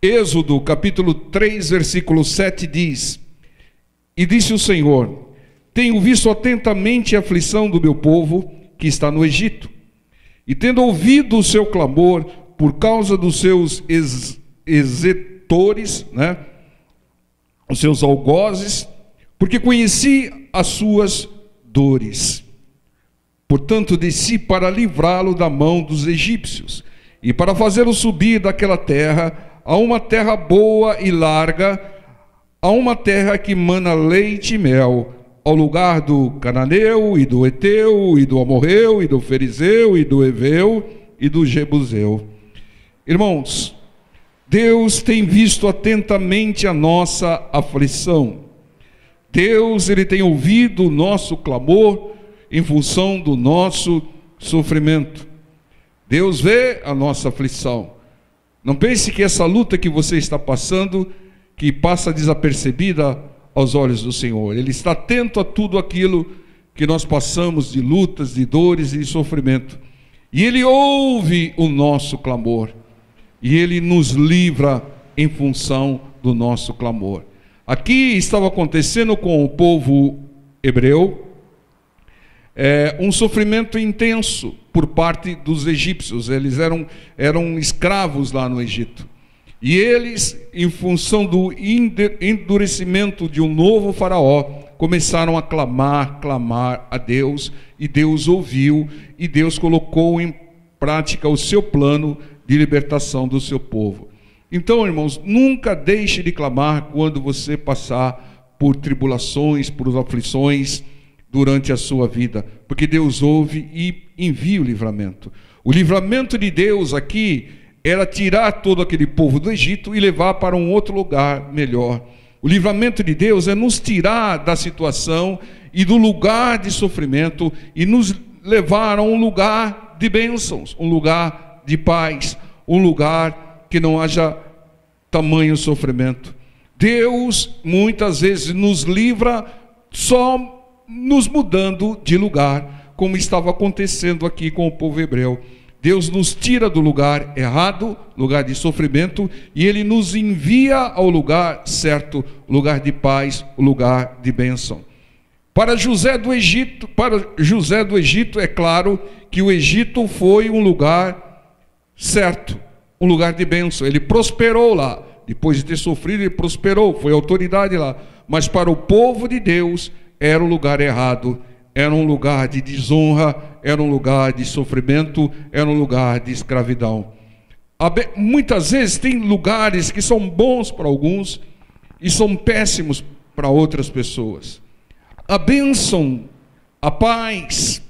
Êxodo capítulo 3, versículo 7 diz: E disse o Senhor: Tenho visto atentamente a aflição do meu povo que está no Egito, e tendo ouvido o seu clamor por causa dos seus exetores, os seus algozes, porque conheci as suas dores. Portanto, desci para livrá-lo da mão dos egípcios, e para fazê-lo subir daquela terra a uma terra boa e larga, a uma terra que mana leite e mel, ao lugar do cananeu, e do eteu, e do amorreu, e do ferizeu, e do heveu, e do jebuseu. Irmãos, Deus tem visto atentamente a nossa aflição. Deus, Ele tem ouvido o nosso clamor em função do nosso sofrimento. Deus vê a nossa aflição. Não pense que essa luta que você está passando, que passa desapercebida aos olhos do Senhor. Ele está atento a tudo aquilo que nós passamos de lutas, de dores e de sofrimento. E Ele ouve o nosso clamor. E Ele nos livra em função do nosso clamor. Aqui estava acontecendo com o povo hebreu um sofrimento intenso por parte dos egípcios. Eles eram escravos lá no Egito. E eles, em função do endurecimento de um novo faraó, começaram a clamar a Deus, e Deus ouviu, e Deus colocou em prática o seu plano de libertação do seu povo. Então, irmãos, nunca deixe de clamar quando você passar por tribulações, por aflições durante a sua vida, porque Deus ouve e envia o livramento. O livramento de Deus aqui era tirar todo aquele povo do Egito e levar para um outro lugar melhor. O livramento de Deus é nos tirar da situação e do lugar de sofrimento e nos levar a um lugar de bênçãos, um lugar de paz, um lugar que não haja tamanho sofrimento. Deus muitas vezes nos livra só nos mudando de lugar, como estava acontecendo aqui com o povo hebreu. Deus nos tira do lugar errado, lugar de sofrimento, e Ele nos envia ao lugar certo, lugar de paz, o lugar de bênção. Para José do Egito, é claro que o Egito foi um lugar certo, um lugar de bênção. Ele prosperou lá, depois de ter sofrido, ele prosperou, foi autoridade lá. Mas para o povo de Deus era um lugar errado, era um lugar de desonra, era um lugar de sofrimento, era um lugar de escravidão. Muitas vezes tem lugares que são bons para alguns e são péssimos para outras pessoas. A bênção, a paz,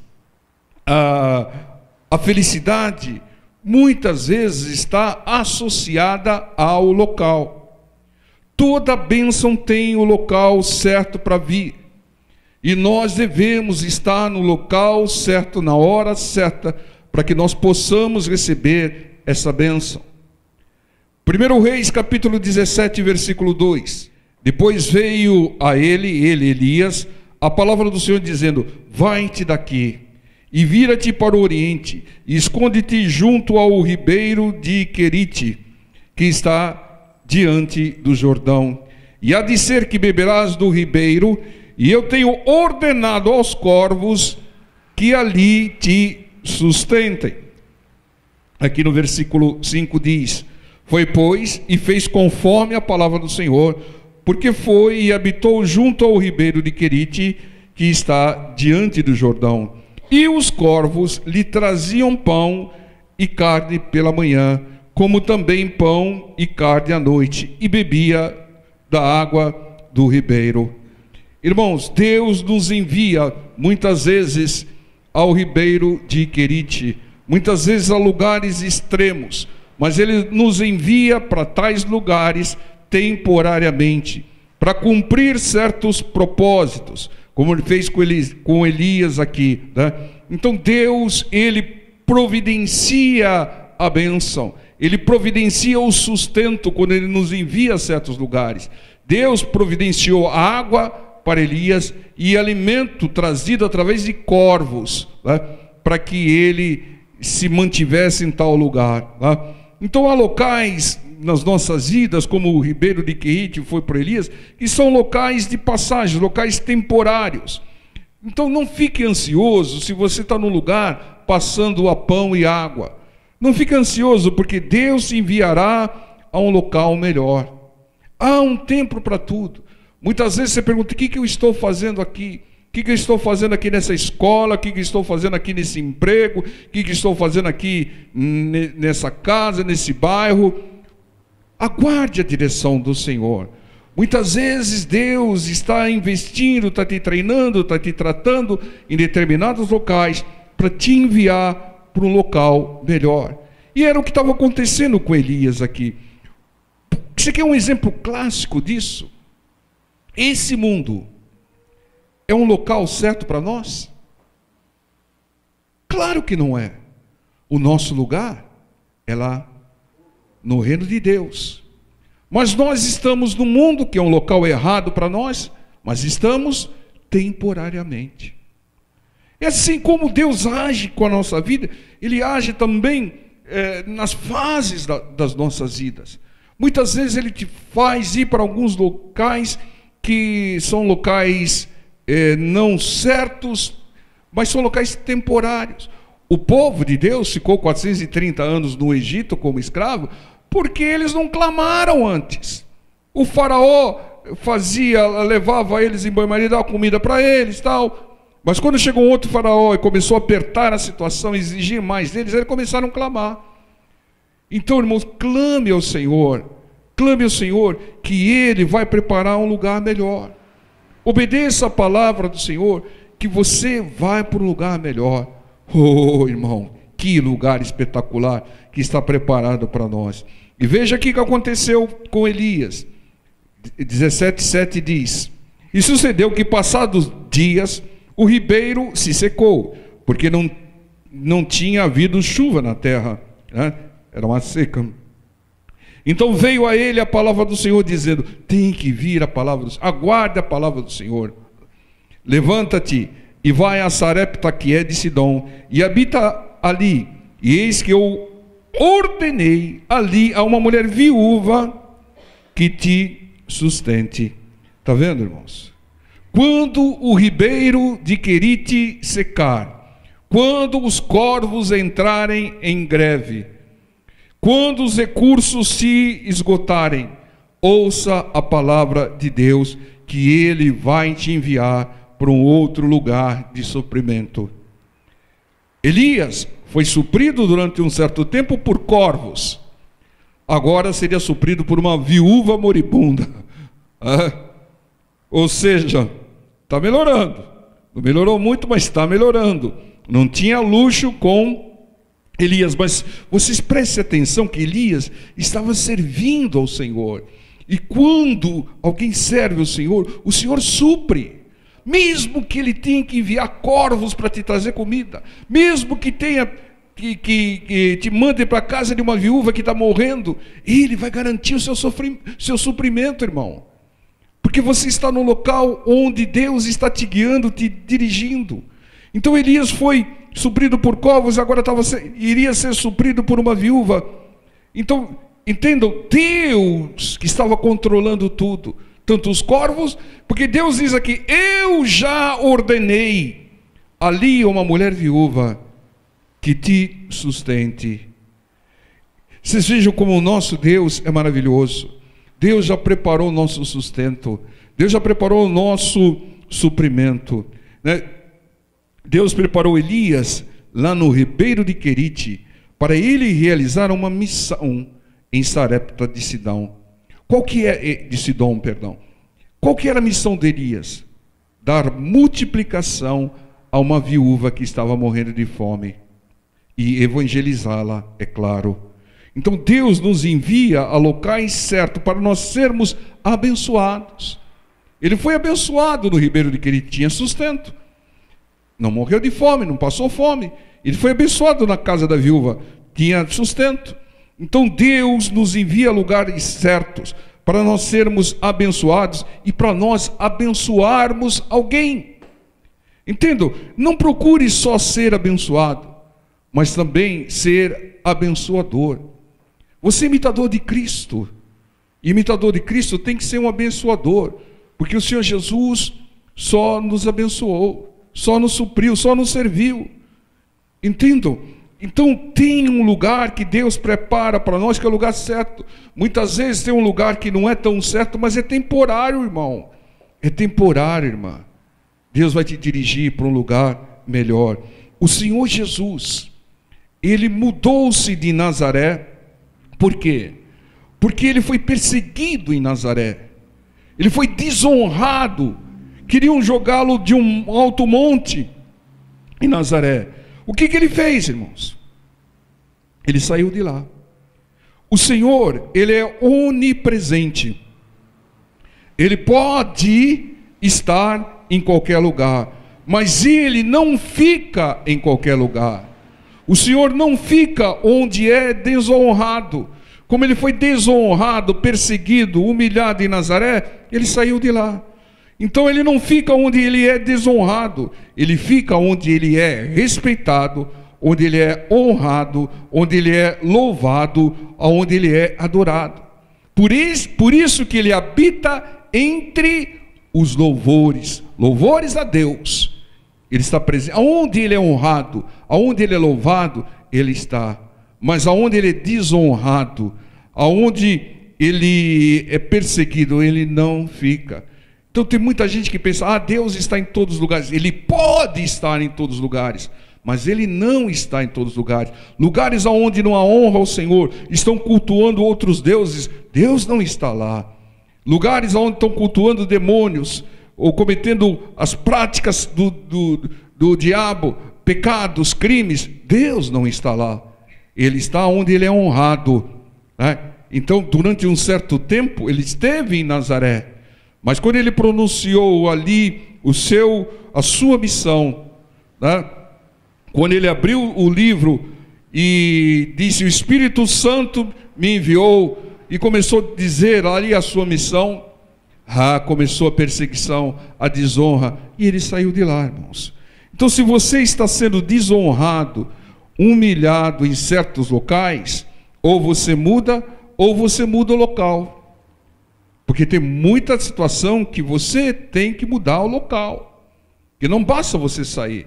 a felicidade, muitas vezes está associada ao local. Toda bênção tem o local certo para vir. E nós devemos estar no local certo, na hora certa, para que nós possamos receber essa bênção. 1 Reis, capítulo 17, versículo 2. Depois veio a ele, Elias, a palavra do Senhor dizendo: vai-te daqui, e vira-te para o oriente, e esconde-te junto ao ribeiro de Querite, que está diante do Jordão. E há de ser que beberás do ribeiro, e eu tenho ordenado aos corvos que ali te sustentem. Aqui no versículo 5 diz: foi, pois, e fez conforme a palavra do Senhor, porque foi e habitou junto ao ribeiro de Querite, que está diante do Jordão. E os corvos lhe traziam pão e carne pela manhã, como também pão e carne à noite, e bebia da água do ribeiro. Irmãos, Deus nos envia muitas vezes ao ribeiro de Querite, muitas vezes a lugares extremos, mas Ele nos envia para tais lugares temporariamente, para cumprir certos propósitos, como Ele fez com Elias aqui, né? Então Deus, Ele providencia a bênção, Ele providencia o sustento quando Ele nos envia a certos lugares. Deus providenciou a água para Elias e alimento trazido através de corvos, né, para que ele se mantivesse em tal lugar, né? Então há locais nas nossas vidas, como o Ribeiro de Querite foi para Elias, que são locais de passagem, locais temporários. Então não fique ansioso se você está num lugar passando a pão e água. Não fique ansioso, porque Deus te enviará a um local melhor. Há um tempo para tudo. Muitas vezes você pergunta: o que eu estou fazendo aqui? O que eu estou fazendo aqui nessa escola? O que eu estou fazendo aqui nesse emprego? O que eu estou fazendo aqui nessa casa, nesse bairro? Aguarde a direção do Senhor. Muitas vezes Deus está investindo, está te treinando, está te tratando em determinados locais para te enviar para um local melhor. E era o que estava acontecendo com Elias aqui. Você quer um exemplo clássico disso? Esse mundo é um local certo para nós? Claro que não é. O nosso lugar é lá no reino de Deus. Mas nós estamos no mundo que é um local errado para nós, mas estamos temporariamente. É assim como Deus age com a nossa vida, Ele age também nas fases das nossas vidas. Muitas vezes Ele te faz ir para alguns locais que são locais não certos, mas são locais temporários. O povo de Deus ficou 430 anos no Egito como escravo, porque eles não clamaram antes. O faraó levava eles em banho-maria, dava comida para eles, tal. Mas quando chegou um outro faraó e começou a apertar a situação, exigir mais deles, eles começaram a clamar. Então, irmãos, clame ao Senhor que Ele vai preparar um lugar melhor. Obedeça a palavra do Senhor, que você vai para um lugar melhor. Oh, irmão, que lugar espetacular que está preparado para nós. E veja aqui o que aconteceu com Elias. 17:7 diz: e sucedeu que, passados dias, o ribeiro se secou, porque não tinha havido chuva na terra, né? Era uma seca. Então veio a ele a palavra do Senhor, dizendo: tem que vir a palavra do Senhor, aguarde a palavra do Senhor. Levanta-te e vai a Sarepta, que é de Sidom, e habita ali. E eis que eu ordenei ali a uma mulher viúva que te sustente. Está vendo, irmãos? Quando o ribeiro de Querite secar, quando os corvos entrarem em greve, quando os recursos se esgotarem, ouça a palavra de Deus, que Ele vai te enviar para um outro lugar de suprimento. Elias foi suprido durante um certo tempo por corvos. Agora seria suprido por uma viúva moribunda. Ou seja, está melhorando. Não melhorou muito, mas está melhorando. Não tinha luxo com Elias, mas vocês prestem atenção que Elias estava servindo ao Senhor. E quando alguém serve ao Senhor, o Senhor supre. Mesmo que ele tenha que enviar corvos para te trazer comida, mesmo que tenha que te mande para a casa de uma viúva que está morrendo, Ele vai garantir o seu suprimento, irmão. Porque você está no local onde Deus está te guiando, te dirigindo. Então Elias foi suprido por corvos, agora iria ser suprido por uma viúva. Então, entendam, Deus que estava controlando tudo, tanto os corvos, porque Deus diz aqui: eu já ordenei ali uma mulher viúva que te sustente. Vocês vejam como o nosso Deus é maravilhoso. Deus já preparou o nosso sustento, Deus já preparou o nosso suprimento, né? Deus preparou Elias lá no ribeiro de Querite para ele realizar uma missão em Sarepta de Sidom. Qual que era a missão de Elias? Dar multiplicação a uma viúva que estava morrendo de fome e evangelizá-la, é claro. Então Deus nos envia a locais certos para nós sermos abençoados. Ele foi abençoado no ribeiro de Querite, tinha sustento, não morreu de fome, não passou fome. Ele foi abençoado na casa da viúva, tinha sustento. Então Deus nos envia a lugares certos para nós sermos abençoados e para nós abençoarmos alguém. Entendo? Não procure só ser abençoado, mas também ser abençoador. Você é imitador de Cristo. Imitador de Cristo tem que ser um abençoador, porque o Senhor Jesus só nos abençoou, só nos supriu, só nos serviu. Entendam? Então tem um lugar que Deus prepara para nós, que é o lugar certo. Muitas vezes tem um lugar que não é tão certo, mas é temporário, irmão. É temporário, irmã. Deus vai te dirigir para um lugar melhor. O Senhor Jesus, Ele mudou-se de Nazaré. Por quê? Porque Ele foi perseguido em Nazaré. Ele foi desonrado. Queriam jogá-lo de um alto monte em Nazaré. O que Ele fez, irmãos? Ele saiu de lá. O Senhor, Ele é onipresente. Ele pode estar em qualquer lugar, mas Ele não fica em qualquer lugar. O Senhor não fica onde é desonrado. Como Ele foi desonrado, perseguido, humilhado em Nazaré, Ele saiu de lá. Então Ele não fica onde Ele é desonrado. Ele fica onde Ele é respeitado, onde Ele é honrado, onde Ele é louvado, onde Ele é adorado. Por isso que Ele habita entre os louvores. Louvores a Deus. Ele está presente. Aonde Ele é honrado, aonde Ele é louvado, Ele está. Mas aonde Ele é desonrado, aonde Ele é perseguido, Ele não fica. Então tem muita gente que pensa, Deus está em todos os lugares. Ele pode estar em todos os lugares, mas Ele não está em todos os lugares. Lugares onde não há honra ao Senhor, estão cultuando outros deuses, Deus não está lá. Lugares onde estão cultuando demônios, ou cometendo as práticas do diabo, pecados, crimes, Deus não está lá. Ele está onde Ele é honrado, né? Então durante um certo tempo Ele esteve em Nazaré, mas quando Ele pronunciou ali a sua missão, né? Quando Ele abriu o livro e disse, o Espírito Santo me enviou, e começou a dizer ali a sua missão, começou a perseguição, a desonra, e Ele saiu de lá, irmãos. Então se você está sendo desonrado, humilhado em certos locais, ou você muda o local. Porque tem muita situação que você tem que mudar o local, que não basta você sair.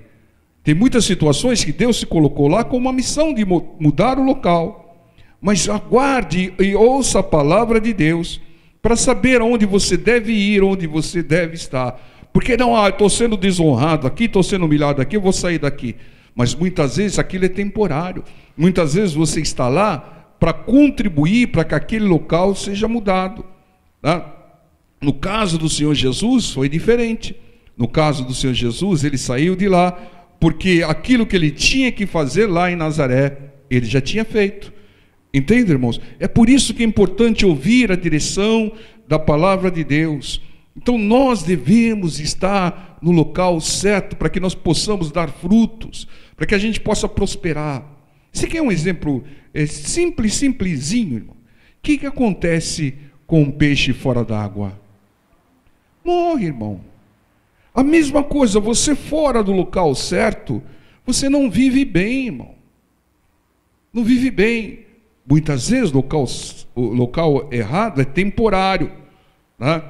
Tem muitas situações que Deus se colocou lá com uma missão de mudar o local. Mas aguarde e ouça a palavra de Deus para saber onde você deve ir, onde você deve estar. Porque não, estou sendo desonrado aqui, estou sendo humilhado aqui, eu vou sair daqui. Mas muitas vezes aquilo é temporário. Muitas vezes você está lá para contribuir para que aquele local seja mudado. No caso do Senhor Jesus foi diferente. No caso do Senhor Jesus, Ele saiu de lá porque aquilo que Ele tinha que fazer lá em Nazaré, Ele já tinha feito. Entende, irmãos? É por isso que é importante ouvir a direção da palavra de Deus. Então nós devemos estar no local certo para que nós possamos dar frutos, para que a gente possa prosperar. Você quer um exemplo simplesinho, irmão? O que acontece com um peixe fora d'água? Morre, irmão. A mesma coisa, você fora do local certo, você não vive bem, irmão. Não vive bem. Muitas vezes o local errado é temporário, né?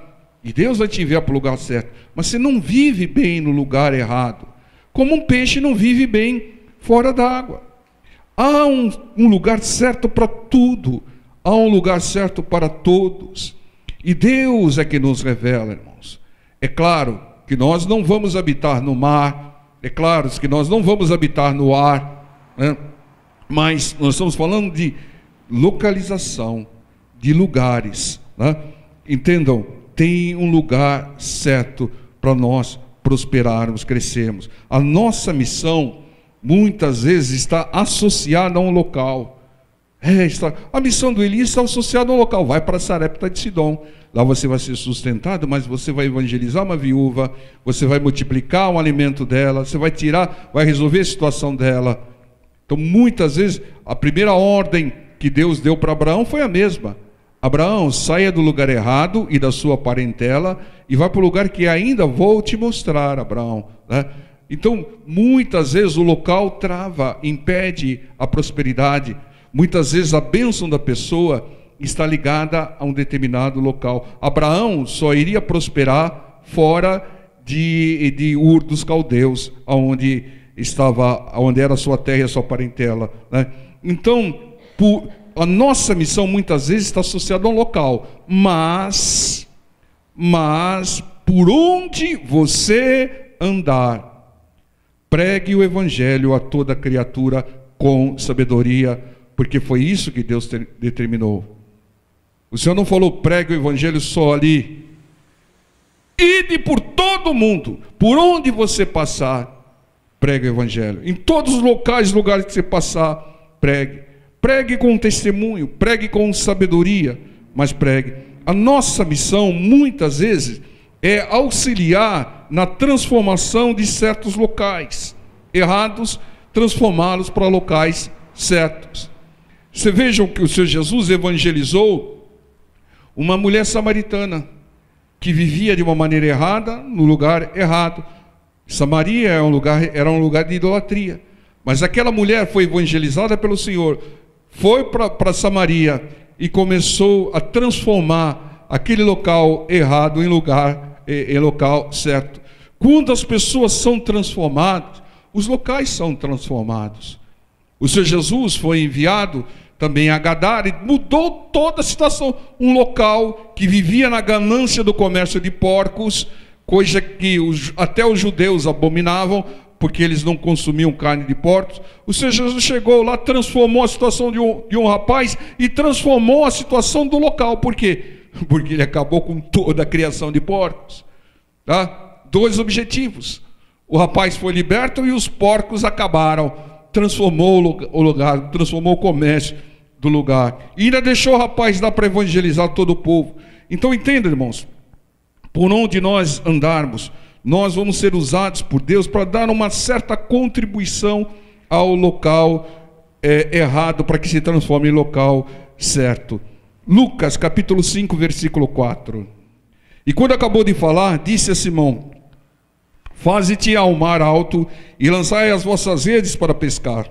E Deus vai te enviar para o lugar certo, mas você não vive bem no lugar errado, como um peixe não vive bem fora d'água. Há um lugar certo para tudo, há um lugar certo para todos, e Deus é que nos revela, irmãos. É claro que nós não vamos habitar no mar, é claro que nós não vamos habitar no ar, né? Mas nós estamos falando de localização, de lugares, né? Entendam, tem um lugar certo para nós prosperarmos, crescermos. A nossa missão muitas vezes está associada a um local. A missão do Elias está associada a um local. Vai para Sarepta de Sidom, lá você vai ser sustentado, mas você vai evangelizar uma viúva, você vai multiplicar o alimento dela, você vai vai resolver a situação dela. Então muitas vezes a primeira ordem que Deus deu para Abraão foi a mesma. Abraão, saia do lugar errado e da sua parentela e vá para o lugar que ainda vou te mostrar, Abraão, né? Então, muitas vezes o local trava, impede a prosperidade. Muitas vezes a bênção da pessoa está ligada a um determinado local. Abraão só iria prosperar fora de Ur dos Caldeus, onde era a sua terra e a sua parentela, né? Então, a nossa missão muitas vezes está associada a um local, mas por onde você andar, pregue o evangelho a toda criatura com sabedoria, porque foi isso que Deus determinou. O Senhor não falou pregue o evangelho só ali. Ide por todo mundo, por onde você passar, pregue o evangelho. Em todos os lugares que você passar, pregue. Pregue com testemunho, pregue com sabedoria, mas pregue. A nossa missão, muitas vezes, é auxiliar na transformação de certos locais errados, transformá-los para locais certos. Você vejam que o Senhor Jesus evangelizou uma mulher samaritana que vivia de uma maneira errada, no lugar errado. Samaria era um lugar de idolatria. Mas aquela mulher foi evangelizada pelo Senhor, foi para Samaria e começou a transformar aquele local errado em local certo. Quando as pessoas são transformadas, os locais são transformados. O Senhor Jesus foi enviado também a Gadara e mudou toda a situação. Um local que vivia na ganância do comércio de porcos, coisa que até os judeus abominavam, porque eles não consumiam carne de porcos. O Senhor Jesus chegou lá, transformou a situação de um rapaz e transformou a situação do local. Por quê? Porque ele acabou com toda a criação de porcos. Tá? 2 objetivos. O rapaz foi liberto e os porcos acabaram. Transformou o lugar, transformou o comércio do lugar. E ainda deixou o rapaz lá para evangelizar todo o povo. Então entenda, irmãos, por onde nós andarmos, nós vamos ser usados por Deus para dar uma certa contribuição ao local errado, para que se transforme em local certo. Lucas capítulo 5, versículo 4. E quando acabou de falar, disse a Simão: faze-te ao mar alto e lançai as vossas redes para pescar.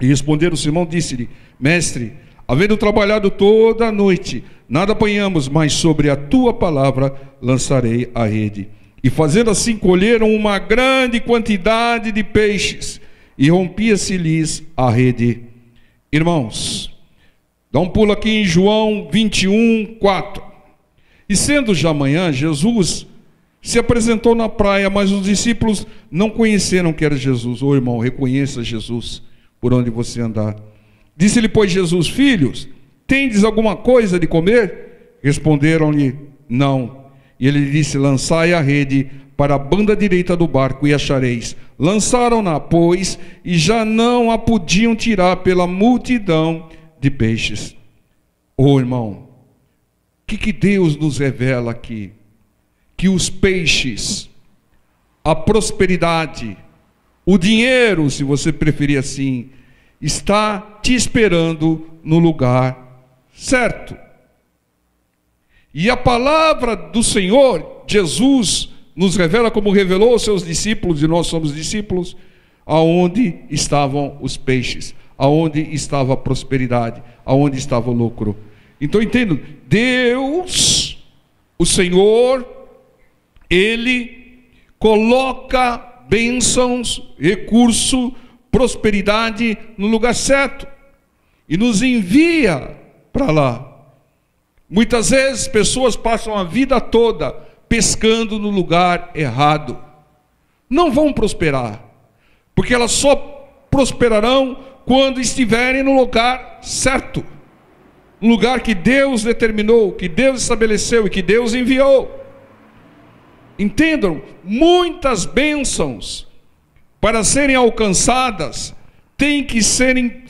E respondendo Simão, disse-lhe: mestre, havendo trabalhado toda a noite, nada apanhamos, mas sobre a tua palavra lançarei a rede. E fazendo assim, colheram uma grande quantidade de peixes, e rompia-se-lhes a rede. Irmãos, dá um pulo aqui em João 21, 4. E sendo já manhã, Jesus se apresentou na praia, mas os discípulos não conheceram que era Jesus. Ô irmão, reconheça Jesus por onde você andar. Disse-lhe, pois, Jesus: filhos, tendes alguma coisa de comer? Responderam-lhe: não. E ele disse: lançai a rede para a banda direita do barco e achareis. Lançaram-na, pois, e já não a podiam tirar pela multidão de peixes. Ô irmão, o que Deus nos revela aqui? Que os peixes, a prosperidade, o dinheiro, se você preferir assim, está te esperando no lugar certo. E a palavra do Senhor Jesus nos revela, como revelou aos seus discípulos, e nós somos discípulos, aonde estavam os peixes, aonde estava a prosperidade, aonde estava o lucro. Então entendo, Deus, o Senhor, Ele coloca bênçãos, recurso, prosperidade no lugar certo e nos envia para lá. Muitas vezes pessoas passam a vida toda pescando no lugar errado. Não vão prosperar, porque elas só prosperarão quando estiverem no lugar certo, no lugar que Deus determinou, que Deus estabeleceu e que Deus enviou. Entendam, muitas bênçãos para serem alcançadas têm que serem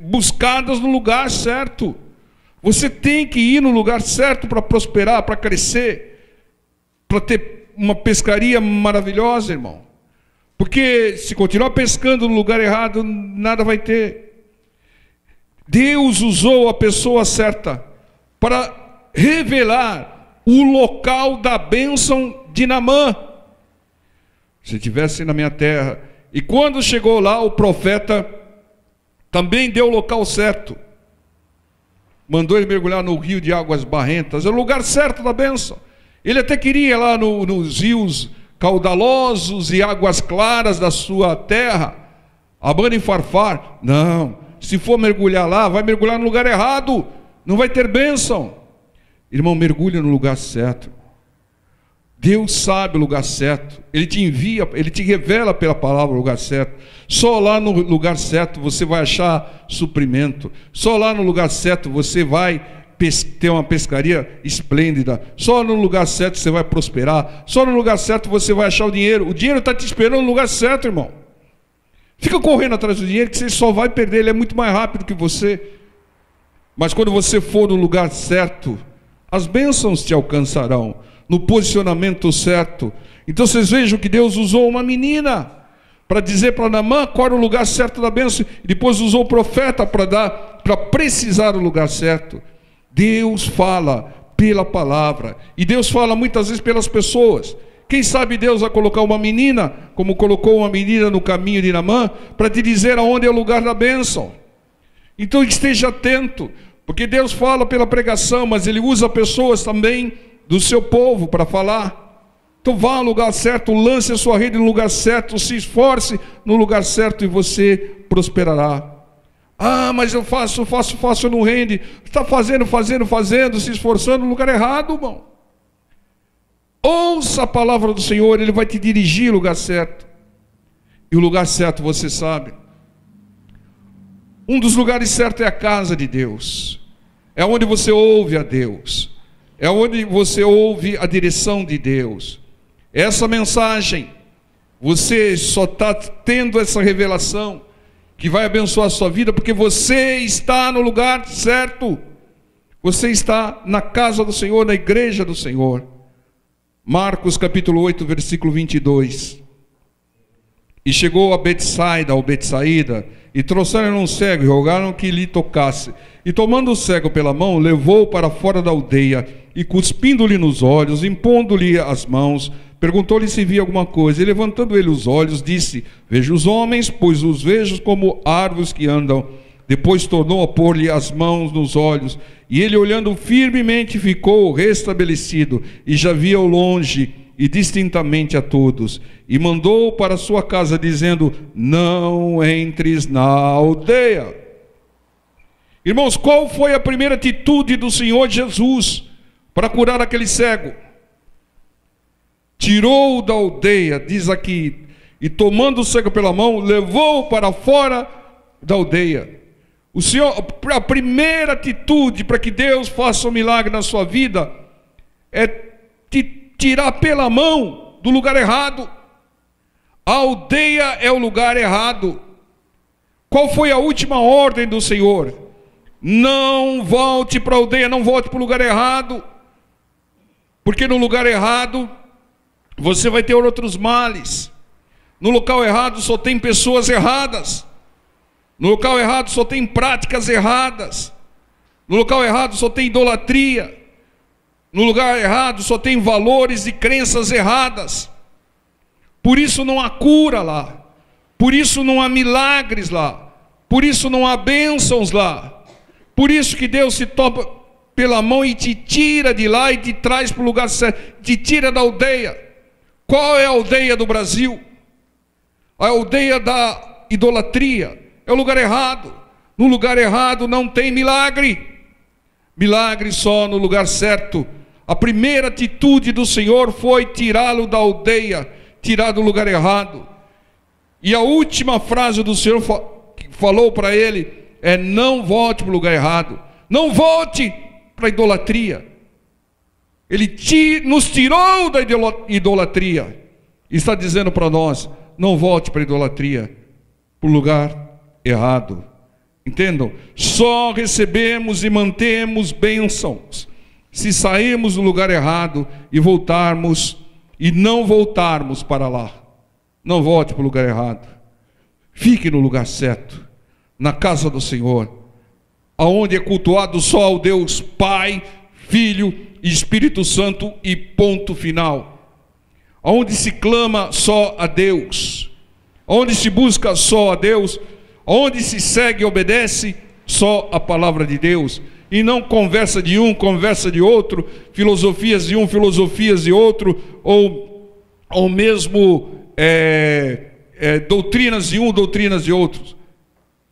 buscadas no lugar certo. Você tem que ir no lugar certo para prosperar, para crescer, para ter uma pescaria maravilhosa, irmão. Porque se continuar pescando no lugar errado, nada vai ter. Deus usou a pessoa certa para revelar o local da bênção de Naamã. Se estivesse na minha terra, e quando chegou lá, o profeta Também deu o local certo. Mandou ele mergulhar no rio de águas barrentas. É o lugar certo da bênção. Ele até queria ir lá nos rios caudalosos e águas claras da sua terra, Abana e Farfar. Não, se for mergulhar lá, vai mergulhar no lugar errado, não vai ter bênção. Irmão, mergulha no lugar certo. Deus sabe o lugar certo. Ele te envia, Ele te revela pela palavra o lugar certo. Só lá no lugar certo você vai achar suprimento. Só lá no lugar certo você vai ter uma pescaria esplêndida. Só no lugar certo você vai prosperar. Só no lugar certo você vai achar o dinheiro. O dinheiro está te esperando no lugar certo, irmão. Fica correndo atrás do dinheiro que você só vai perder. Ele é muito mais rápido que você. Mas quando você for no lugar certo, as bênçãos te alcançarão, no posicionamento certo. Então vocês vejam que Deus usou uma menina para dizer para Naamã qual era o lugar certo da bênção, e depois usou o profeta para precisar o lugar certo. Deus fala pela palavra, e Deus fala muitas vezes pelas pessoas. Quem sabe Deus vai colocar uma menina, como colocou uma menina no caminho de Naamã, para te dizer aonde é o lugar da bênção. Então esteja atento, porque Deus fala pela pregação, mas Ele usa pessoas também do seu povo para falar. Então vá ao lugar certo, lance a sua rede no lugar certo, se esforce no lugar certo e você prosperará. Ah, mas eu faço, não rende. Está fazendo, se esforçando no lugar errado, irmão. Ouça a palavra do Senhor, Ele vai te dirigir ao lugar certo. E o lugar certo você sabe. Um dos lugares certos é a casa de Deus. É onde você ouve a Deus. É onde você ouve a direção de Deus. Essa mensagem, você só está tendo essa revelação que vai abençoar a sua vida, porque você está no lugar certo. Você está na casa do Senhor, na igreja do Senhor. Marcos capítulo 8, versículo 22. E chegou a Betsaída, e trouxeram um cego e rogaram que lhe tocasse. E tomando o cego pela mão, levou-o para fora da aldeia, e cuspindo-lhe nos olhos, impondo-lhe as mãos, perguntou-lhe se via alguma coisa. E levantando ele os olhos, disse: vejo os homens, pois os vejo como árvores que andam. Depois tornou a pôr-lhe as mãos nos olhos, e ele, olhando firmemente, ficou restabelecido, e já via ao longe e distintamente a todos, e mandou para sua casa, dizendo: não entres na aldeia. Irmãos, qual foi a primeira atitude do Senhor Jesus para curar aquele cego? Tirou-o da aldeia, diz aqui, e tomando o cego pela mão, levou-o para fora da aldeia. O Senhor, a primeira atitude para que Deus faça um milagre na sua vida é te tirar pela mão do lugar errado. A aldeia é o lugar errado. Qual foi a última ordem do Senhor? Não volte para a aldeia, não volte para o lugar errado, porque no lugar errado você vai ter outros males. No local errado só tem pessoas erradas. No local errado só tem práticas erradas. No local errado só tem idolatria. No lugar errado só tem valores e crenças erradas. Por isso não há cura lá. Por isso não há milagres lá. Por isso não há bênçãos lá. Por isso que Deus se toma pela mão e te tira de lá e te traz para o lugar certo. Te tira da aldeia. Qual é a aldeia do Brasil? A aldeia da idolatria. É o lugar errado. No lugar errado não tem milagre. Milagre só no lugar certo. A primeira atitude do Senhor foi tirá-lo da aldeia, tirar do lugar errado. E a última frase do Senhor falou para ele é: não volte para o lugar errado. Não volte para a idolatria. Ele nos tirou da idolatria. E está dizendo para nós: não volte para a idolatria, para o lugar errado. Entendam? Só recebemos e mantemos bênçãos se sairmos do lugar errado e voltarmos, e não voltarmos para lá. Não volte para o lugar errado. Fique no lugar certo, na casa do Senhor, aonde é cultuado só ao Deus Pai, Filho e Espírito Santo, e ponto final. Aonde se clama só a Deus, onde se busca só a Deus, onde se segue e obedece só a palavra de Deus, e não conversa de um, conversa de outro, filosofias de um, filosofias de outro, ou mesmo doutrinas de um, doutrinas de outros.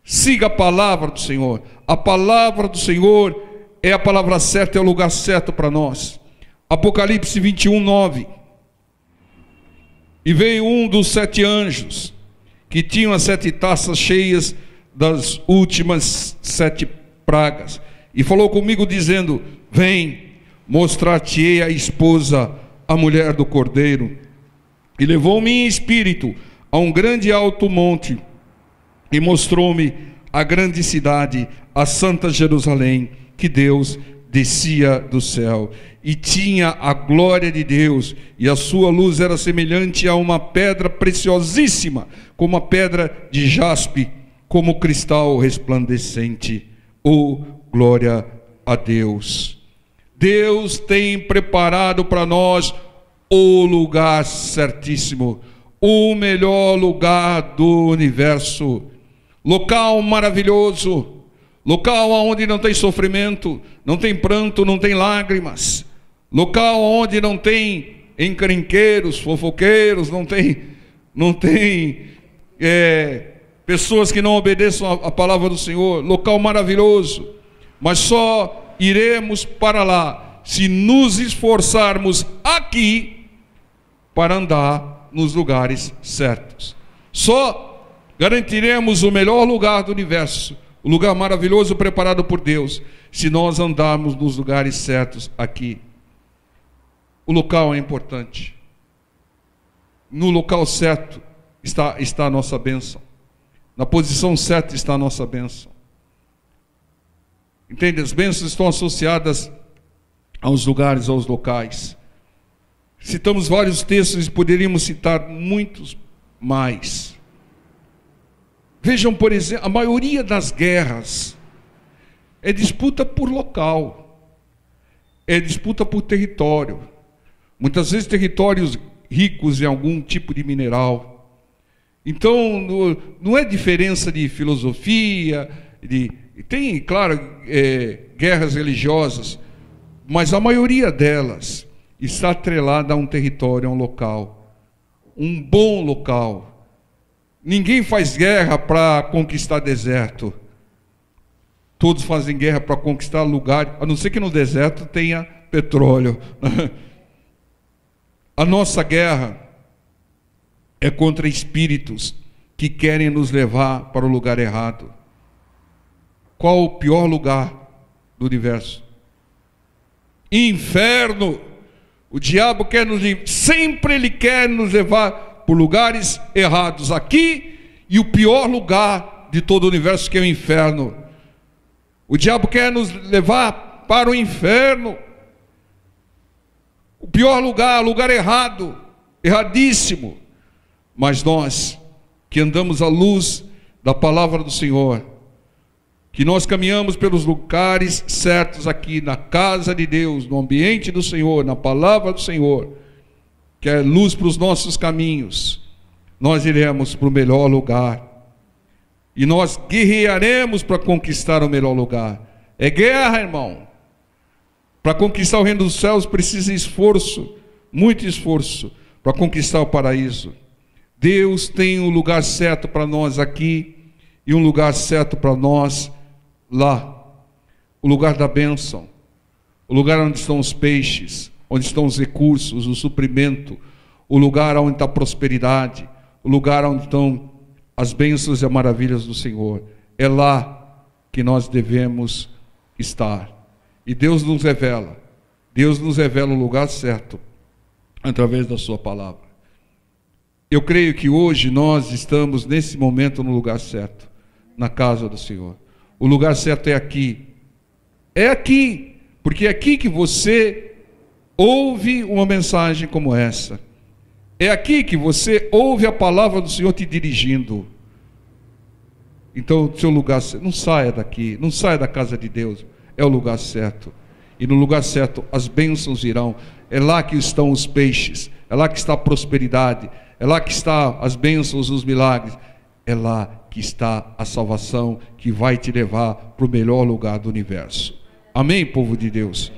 Siga a palavra do Senhor. A palavra do Senhor é a palavra certa, é o lugar certo para nós. Apocalipse 21, 9. E veio um dos 7 anjos, que tinham as 7 taças cheias das últimas 7 pragas, e falou comigo dizendo: vem, mostrar-te-ei a esposa, a mulher do Cordeiro. E levou-me em espírito a um grande e alto monte, e mostrou-me a grande cidade, a santa Jerusalém, que Deus descia do céu, e tinha a glória de Deus, e a sua luz era semelhante a uma pedra preciosíssima, como a pedra de jaspe, como cristal resplandecente. Oh, glória a Deus! Deus tem preparado para nós o lugar certíssimo, o melhor lugar do universo, local maravilhoso, local onde não tem sofrimento, não tem pranto, não tem lágrimas, local onde não tem encrenqueiros, fofoqueiros, não tem pessoas que não obedeçam a palavra do Senhor. Local maravilhoso, mas só iremos para lá se nos esforçarmos aqui para andar nos lugares certos. Só garantiremos o melhor lugar do universo, o lugar maravilhoso preparado por Deus, se nós andarmos nos lugares certos aqui. O local é importante. No local certo está a nossa bênção. Na posição certa está a nossa bênção. Entende? As bênçãos estão associadas aos lugares, aos locais. Citamos vários textos e poderíamos citar muitos mais. Vejam, por exemplo, a maioria das guerras é disputa por local, é disputa por território. Muitas vezes territórios ricos em algum tipo de mineral. Então, não é diferença de filosofia, tem, claro, guerras religiosas, mas a maioria delas está atrelada a um território, a um local, um bom local. Ninguém faz guerra para conquistar deserto. Todos fazem guerra para conquistar lugar, a não ser que no deserto tenha petróleo. A nossa guerra é contra espíritos que querem nos levar para o lugar errado. Qual o pior lugar do universo? Inferno. O diabo quer sempre ele quer nos levar por lugares errados aqui, e o pior lugar de todo o universo, que é o inferno. O diabo quer nos levar para o inferno. O pior lugar, lugar errado, erradíssimo. Mas nós, que andamos à luz da palavra do Senhor, que nós caminhamos pelos lugares certos aqui, na casa de Deus, no ambiente do Senhor, na palavra do Senhor, que é luz para os nossos caminhos, nós iremos para o melhor lugar. E nós guerrearemos para conquistar o melhor lugar. É guerra, irmão. Para conquistar o reino dos céus precisa esforço, muito esforço, para conquistar o paraíso. Deus tem um lugar certo para nós aqui e um lugar certo para nós lá. O lugar da bênção, o lugar onde estão os peixes, onde estão os recursos, o suprimento, o lugar onde está a prosperidade, o lugar onde estão as bênçãos e as maravilhas do Senhor. É lá que nós devemos estar. E Deus nos revela o lugar certo através da sua palavra. Eu creio que hoje nós estamos nesse momento no lugar certo, na casa do Senhor. O lugar certo é aqui. É aqui, porque é aqui que você ouve uma mensagem como essa. É aqui que você ouve a palavra do Senhor te dirigindo. Então, o seu lugar certo, não saia daqui, não saia da casa de Deus. É o lugar certo. E no lugar certo as bênçãos irão. É lá que estão os peixes, é lá que está a prosperidade, é lá que estão as bênçãos, os milagres. É lá. que está a salvação que vai te levar para o melhor lugar do universo. Amém, povo de Deus?